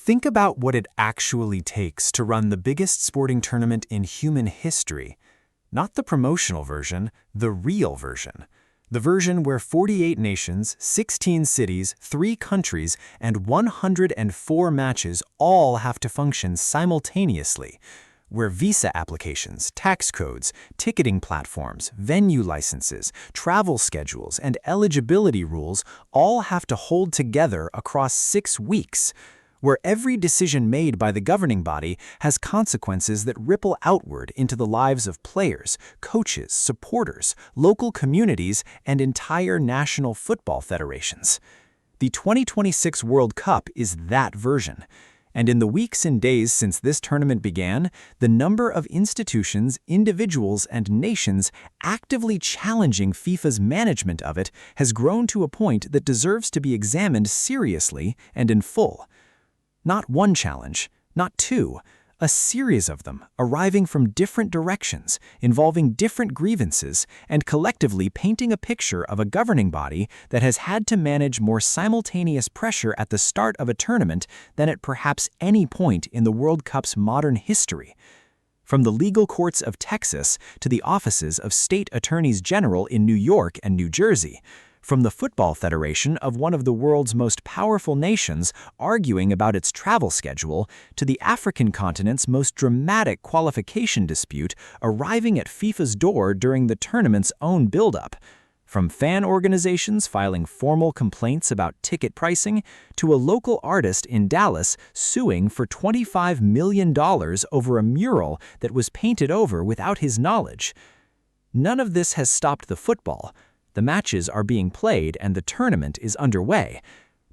Think about what it actually takes to run the biggest sporting tournament in human history. Not the promotional version, the real version. The version where 48 nations, 16 cities, 3 countries, and 104 matches all have to function simultaneously. Where visa applications, tax codes, ticketing platforms, venue licenses, travel schedules, and eligibility rules all have to hold together across 6 weeks. Where every decision made by the governing body has consequences that ripple outward into the lives of players, coaches, supporters, local communities, and entire national football federations. The 2026 World Cup is that version. And in the weeks and days since this tournament began, the number of institutions, individuals, and nations actively challenging FIFA's management of it has grown to a point that deserves to be examined seriously and in full. Not one challenge, not two, a series of them arriving from different directions, involving different grievances, and collectively painting a picture of a governing body that has had to manage more simultaneous pressure at the start of a tournament than at perhaps any point in the World Cup's modern history. From the legal courts of Texas to the offices of state attorneys general in New York and New Jersey, from the Football Federation of one of the world's most powerful nations arguing about its travel schedule, to the African continent's most dramatic qualification dispute arriving at FIFA's door during the tournament's own build-up. From fan organizations filing formal complaints about ticket pricing, to a local artist in Dallas suing for $25 million over a mural that was painted over without his knowledge. None of this has stopped the football. The matches are being played and the tournament is underway.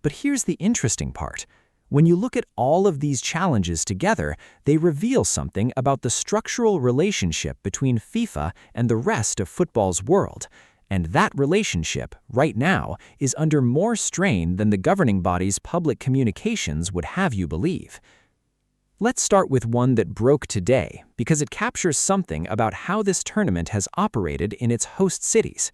But here's the interesting part. When you look at all of these challenges together, they reveal something about the structural relationship between FIFA and the rest of football's world. And that relationship, right now, is under more strain than the governing body's public communications would have you believe. Let's start with one that broke today, because it captures something about how this tournament has operated in its host cities.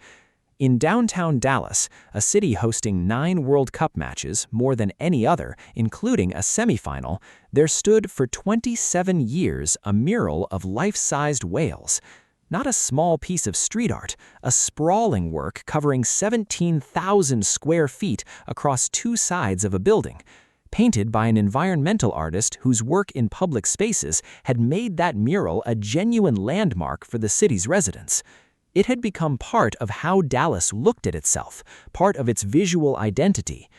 In downtown Dallas, a city hosting 9 World Cup matches, more than any other, including a semifinal, there stood for 27 years a mural of life-sized whales. Not a small piece of street art, a sprawling work covering 17,000 square feet across 2 sides of a building, painted by an environmental artist whose work in public spaces had made that mural a genuine landmark for the city's residents. It had become part of how Dallas looked at itself, part of its visual identity.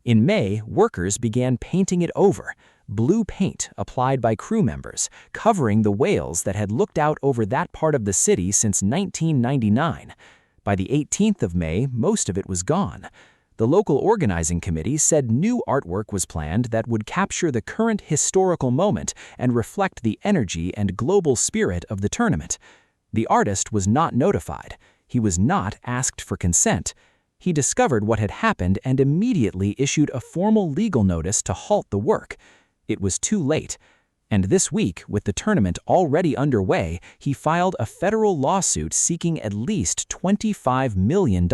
In May, workers began painting it over, blue paint applied by crew members, covering the whales that had looked out over that part of the city since 1999. By the 18th of May, most of it was gone. The local organizing committee said new artwork was planned that would capture the current historical moment and reflect the energy and global spirit of the tournament. The artist was not notified. He was not asked for consent. He discovered what had happened and immediately issued a formal legal notice to halt the work. It was too late. And this week, with the tournament already underway, he filed a federal lawsuit seeking at least $25 million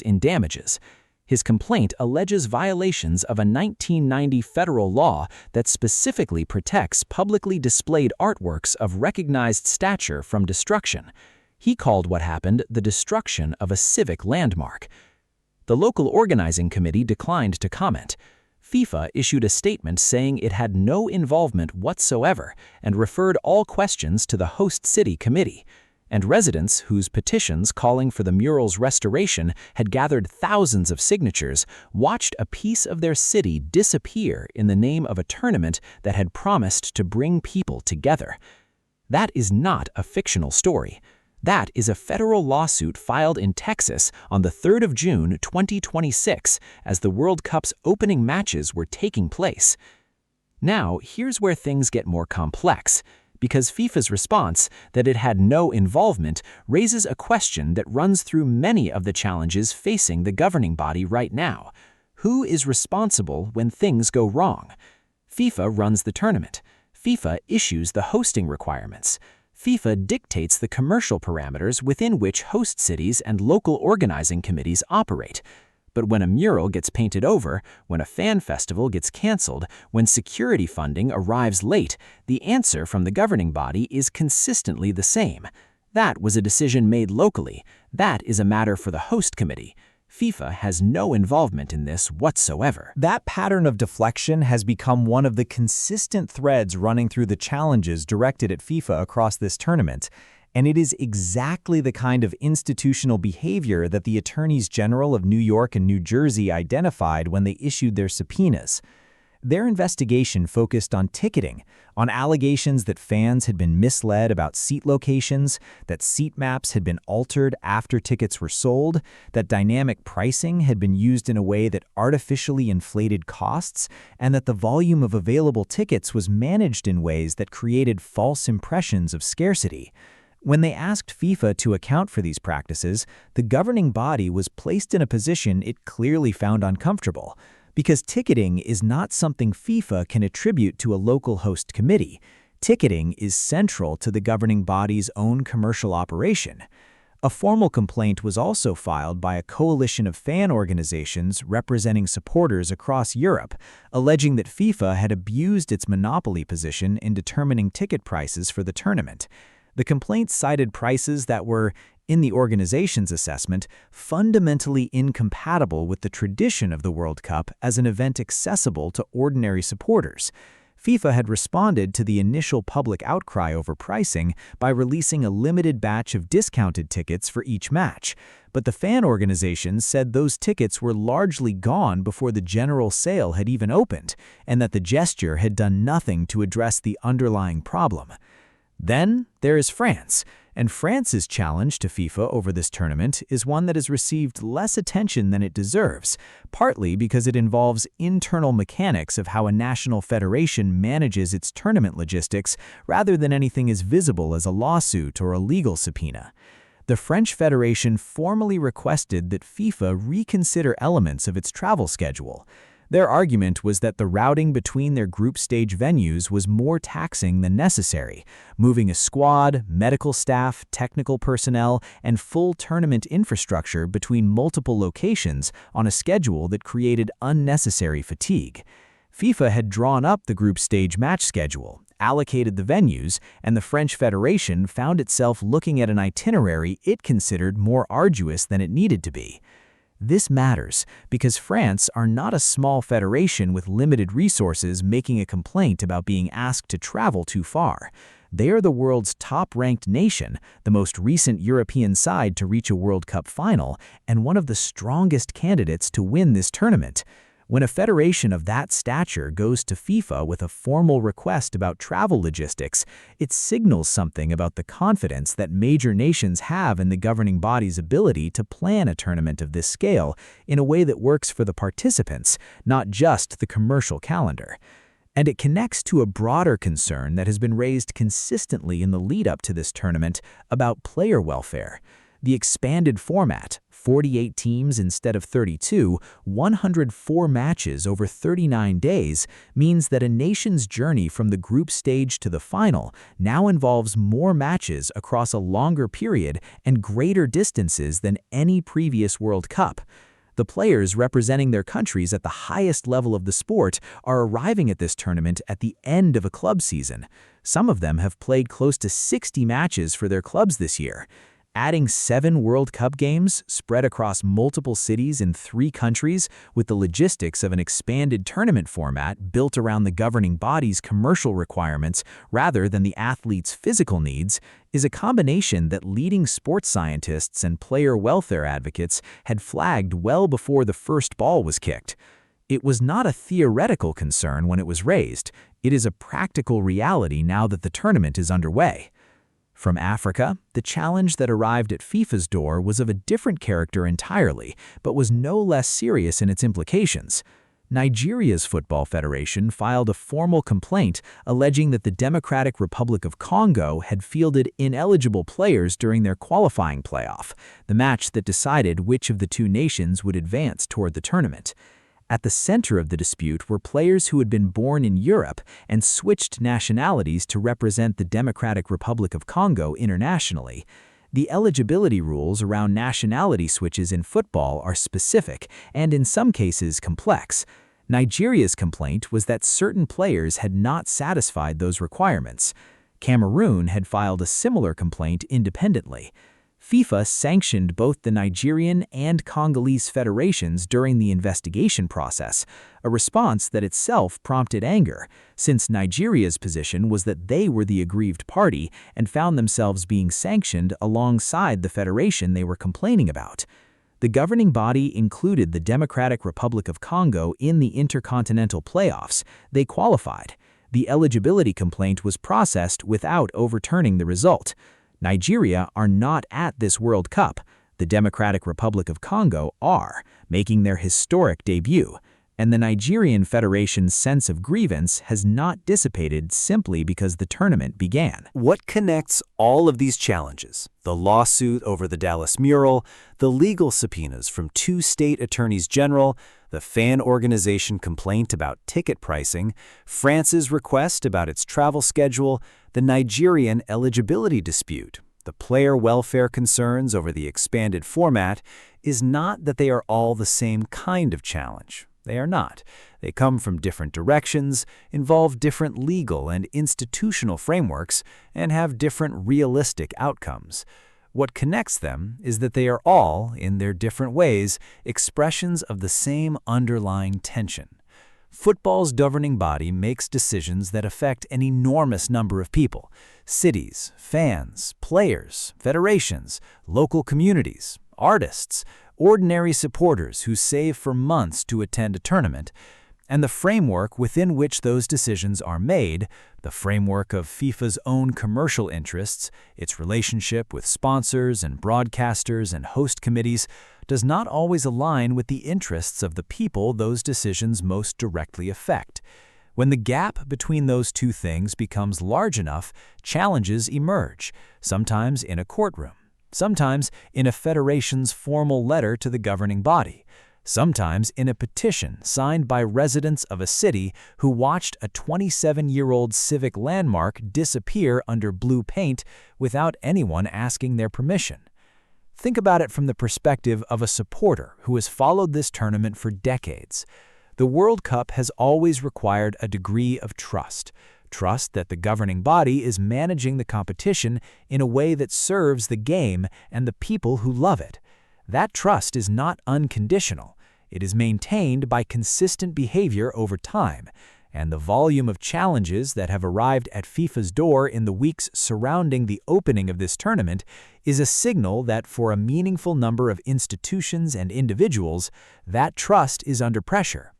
in damages. His complaint alleges violations of a 1990 federal law that specifically protects publicly displayed artworks of recognized stature from destruction. He called what happened the destruction of a civic landmark. The local organizing committee declined to comment. FIFA issued a statement saying it had no involvement whatsoever and referred all questions to the host city committee. And residents whose petitions calling for the mural's restoration had gathered thousands of signatures watched a piece of their city disappear in the name of a tournament that had promised to bring people together. That is not a fictional story. That is a federal lawsuit filed in Texas on the 3rd of June 2026 as the World Cup's opening matches were taking place. Now, here's where things get more complex, because FIFA's response, that it had no involvement, raises a question that runs through many of the challenges facing the governing body right now. Who is responsible when things go wrong? FIFA runs the tournament. FIFA issues the hosting requirements. FIFA dictates the commercial parameters within which host cities and local organizing committees operate. But when a mural gets painted over, when a fan festival gets canceled, when security funding arrives late, the answer from the governing body is consistently the same. That was a decision made locally. That is a matter for the host committee. FIFA has no involvement in this whatsoever. That pattern of deflection has become one of the consistent threads running through the challenges directed at FIFA across this tournament, and it is exactly the kind of institutional behavior that the Attorneys General of New York and New Jersey identified when they issued their subpoenas. Their investigation focused on ticketing, on allegations that fans had been misled about seat locations, that seat maps had been altered after tickets were sold, that dynamic pricing had been used in a way that artificially inflated costs, and that the volume of available tickets was managed in ways that created false impressions of scarcity. When they asked FIFA to account for these practices, the governing body was placed in a position it clearly found uncomfortable. Because ticketing is not something FIFA can attribute to a local host committee. Ticketing is central to the governing body's own commercial operation. A formal complaint was also filed by a coalition of fan organizations representing supporters across Europe, alleging that FIFA had abused its monopoly position in determining ticket prices for the tournament. The complaint cited prices that were, in the organization's assessment, fundamentally incompatible with the tradition of the World Cup as an event accessible to ordinary supporters. FIFA had responded to the initial public outcry over pricing by releasing a limited batch of discounted tickets for each match, but the fan organizations said those tickets were largely gone before the general sale had even opened, and that the gesture had done nothing to address the underlying problem. Then there is France, and France's challenge to FIFA over this tournament is one that has received less attention than it deserves, partly because it involves internal mechanics of how a national federation manages its tournament logistics rather than anything as visible as a lawsuit or a legal subpoena. The French Federation formally requested that FIFA reconsider elements of its travel schedule. Their argument was that the routing between their group stage venues was more taxing than necessary, moving a squad, medical staff, technical personnel, and full tournament infrastructure between multiple locations on a schedule that created unnecessary fatigue. FIFA had drawn up the group stage match schedule, allocated the venues, and the French Federation found itself looking at an itinerary it considered more arduous than it needed to be. This matters because France are not a small federation with limited resources making a complaint about being asked to travel too far. They are the world's top-ranked nation, the most recent European side to reach a World Cup final, and one of the strongest candidates to win this tournament. When a federation of that stature goes to FIFA with a formal request about travel logistics, it signals something about the confidence that major nations have in the governing body's ability to plan a tournament of this scale in a way that works for the participants, not just the commercial calendar. And it connects to a broader concern that has been raised consistently in the lead-up to this tournament about player welfare. The expanded format, 48 teams instead of 32, 104 matches over 39 days, means that a nation's journey from the group stage to the final now involves more matches across a longer period and greater distances than any previous World Cup. The players representing their countries at the highest level of the sport are arriving at this tournament at the end of a club season. Some of them have played close to 60 matches for their clubs this year. Adding 7 World Cup games spread across multiple cities in 3 countries with the logistics of an expanded tournament format built around the governing body's commercial requirements rather than the athletes' physical needs is a combination that leading sports scientists and player welfare advocates had flagged well before the first ball was kicked. It was not a theoretical concern when it was raised. It is a practical reality now that the tournament is underway. From Africa, the challenge that arrived at FIFA's door was of a different character entirely, but was no less serious in its implications. Nigeria's Football Federation filed a formal complaint alleging that the Democratic Republic of Congo had fielded ineligible players during their qualifying playoff, the match that decided which of the 2 nations would advance toward the tournament. At the center of the dispute were players who had been born in Europe and switched nationalities to represent the Democratic Republic of Congo internationally. The eligibility rules around nationality switches in football are specific and in some cases complex. Nigeria's complaint was that certain players had not satisfied those requirements. Cameroon had filed a similar complaint independently. FIFA sanctioned both the Nigerian and Congolese federations during the investigation process, a response that itself prompted anger, since Nigeria's position was that they were the aggrieved party and found themselves being sanctioned alongside the federation they were complaining about. The governing body included the Democratic Republic of Congo in the intercontinental playoffs. They qualified. The eligibility complaint was processed without overturning the result. Nigeria are not at this World Cup. The Democratic Republic of Congo are, making their historic debut. And the Nigerian Federation's sense of grievance has not dissipated simply because the tournament began. What connects all of these challenges? The lawsuit over the Dallas mural, the legal subpoenas from 2 state attorneys general, the fan organization complaint about ticket pricing, France's request about its travel schedule, the Nigerian eligibility dispute, the player welfare concerns over the expanded format, is not that they are all the same kind of challenge. They are not. They come from different directions, involve different legal and institutional frameworks, and have different realistic outcomes. What connects them is that they are all, in their different ways, expressions of the same underlying tension. Football's governing body makes decisions that affect an enormous number of people: cities, fans, players, federations, local communities, artists, ordinary supporters who save for months to attend a tournament. And the framework within which those decisions are made, the framework of FIFA's own commercial interests, its relationship with sponsors and broadcasters and host committees, does not always align with the interests of the people those decisions most directly affect. When the gap between those two things becomes large enough, challenges emerge, sometimes in a courtroom, sometimes in a federation's formal letter to the governing body, sometimes in a petition signed by residents of a city who watched a 27-year-old civic landmark disappear under blue paint without anyone asking their permission. Think about it from the perspective of a supporter who has followed this tournament for decades. The World Cup has always required a degree of trust. Trust that the governing body is managing the competition in a way that serves the game and the people who love it. That trust is not unconditional. It is maintained by consistent behavior over time, and the volume of challenges that have arrived at FIFA's door in the weeks surrounding the opening of this tournament is a signal that for a meaningful number of institutions and individuals, that trust is under pressure.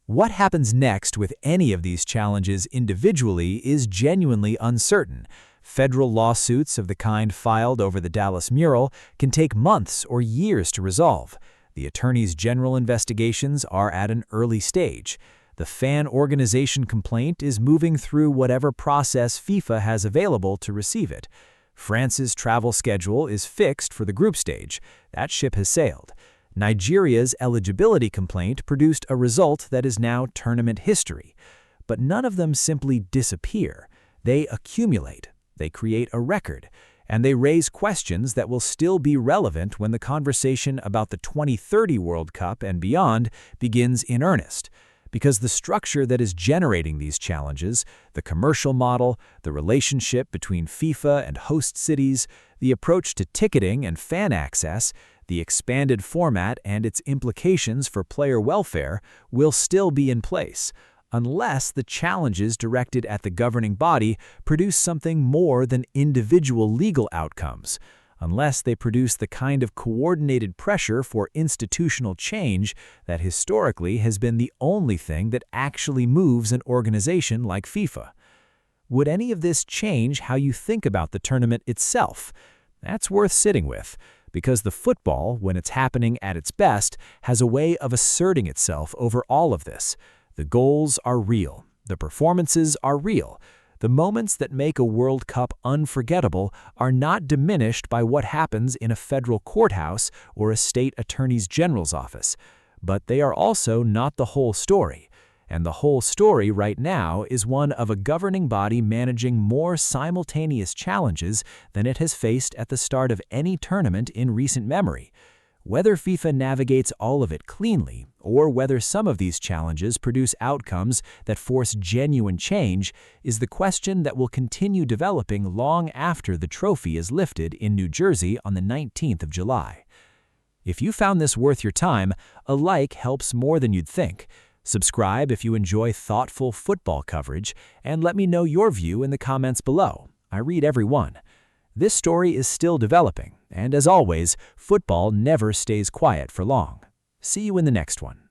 What happens next with any of these challenges individually is genuinely uncertain. Federal lawsuits of the kind filed over the Dallas mural can take months or years to resolve. The attorneys general investigations are at an early stage. The fan organization complaint is moving through whatever process FIFA has available to receive it. France's travel schedule is fixed for the group stage. That ship has sailed. Nigeria's eligibility complaint produced a result that is now tournament history. But none of them simply disappear. They accumulate. They create a record. And they raise questions that will still be relevant when the conversation about the 2030 World Cup and beyond begins in earnest. Because the structure that is generating these challenges, the commercial model, the relationship between FIFA and host cities, the approach to ticketing and fan access, the expanded format and its implications for player welfare will still be in place, unless the challenges directed at the governing body produce something more than individual legal outcomes, unless they produce the kind of coordinated pressure for institutional change that historically has been the only thing that actually moves an organization like FIFA. Would any of this change how you think about the tournament itself? That's worth sitting with, because the football, when it's happening at its best, has a way of asserting itself over all of this. The goals are real. The performances are real. The moments that make a World Cup unforgettable are not diminished by what happens in a federal courthouse or a state attorney general's office. But they are also not the whole story. And the whole story right now is one of a governing body managing more simultaneous challenges than it has faced at the start of any tournament in recent memory. Whether FIFA navigates all of it cleanly, or whether some of these challenges produce outcomes that force genuine change, is the question that will continue developing long after the trophy is lifted in New Jersey on the 19th of July. If you found this worth your time, a like helps more than you'd think. Subscribe if you enjoy thoughtful football coverage, and let me know your view in the comments below. I read every one. This story is still developing, and as always, football never stays quiet for long. See you in the next one.